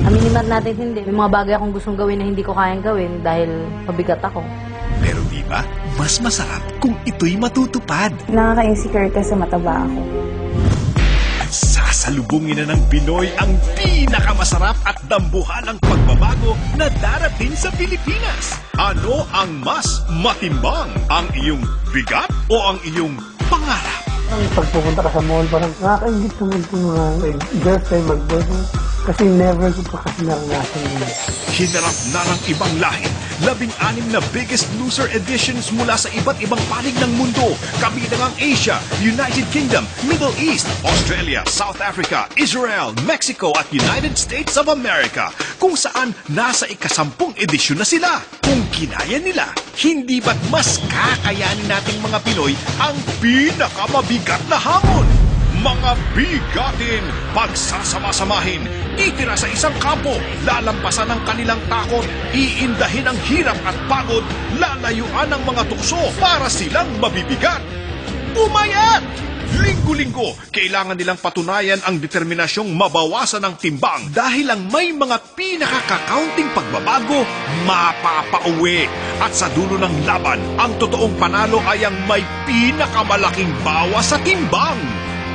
Aminin man natin hindi. May mga bagay akong gustong gawin na hindi ko kayang gawin dahil mabigat ako. Pero di ba, mas masarap kung ito'y matutupad. Nakaka-insecure kasi mataba ako. Sasalubungin na ng Pinoy ang pinakamasarap at dambuhalang pagbabago na darating sa Pilipinas. Ano ang mas matimbang? Ang iyong bigat o ang iyong pangarap? Ang pagpupunta ka sa mall, parang nakakaingit naman itong mga girlfriend, mag-boyfriend. Kasi never ko pa kasi naranasan yun. Hinarap na ng ibang lahi. 16 na Biggest Loser editions mula sa iba't ibang panig ng mundo. Kabilang ang Asia, United Kingdom, Middle East, Australia, South Africa, Israel, Mexico at United States of America. Kung saan nasa ika-10 edisyon na sila. Kung kinaya nila, hindi ba't mas kakayanin nating mga Pinoy ang pinakamabigat na hamon? Mga bigatin, pagsasama-samahin, titira sa isang kampo, lalampasan ang kanilang takot, iindahin ang hirap at pagod, lalayuan ang mga tukso para silang mabibigat. Pumayat! Linggo-linggo, kailangan nilang patunayan ang determinasyong mabawasan ang timbang dahil ang may mga pinakakakaunting pagbabago, mapapauwi. At sa dulo ng laban, ang totoong panalo ay ang may pinakamalaking bawas sa timbang.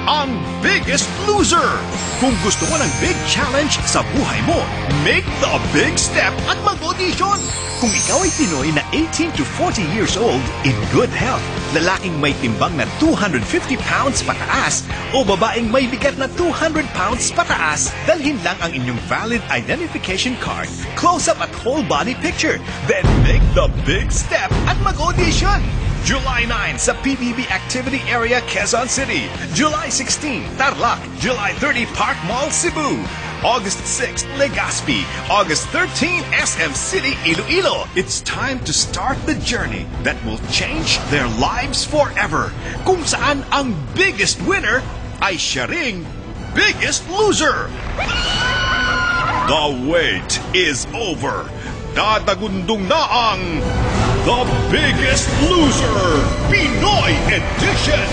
Ang Biggest Loser. Kung gusto mo ng big challenge sa buhay mo, make the big step at mag-audition. Kung ikaw ay Pinoy na 18 to 40 years old, in good health, lalaking may timbang na 250 pounds pataas, o babaeng may bigat na 200 pounds pataas, dalhin lang ang inyong valid identification card, close-up at whole body picture, then make the big step at mag-audition. July 9 sa PBB Activity Area, Quezon City. July 16, Tarlac. July 30, Park Mall, Cebu. August 6, Legazpi. August 13, SM City, Iloilo. It's time to start the journey that will change their lives forever. Kung saan ang biggest winner ay siya ring biggest loser. The wait is over. Dadagundong na ang The Biggest Loser Pinoy Edition!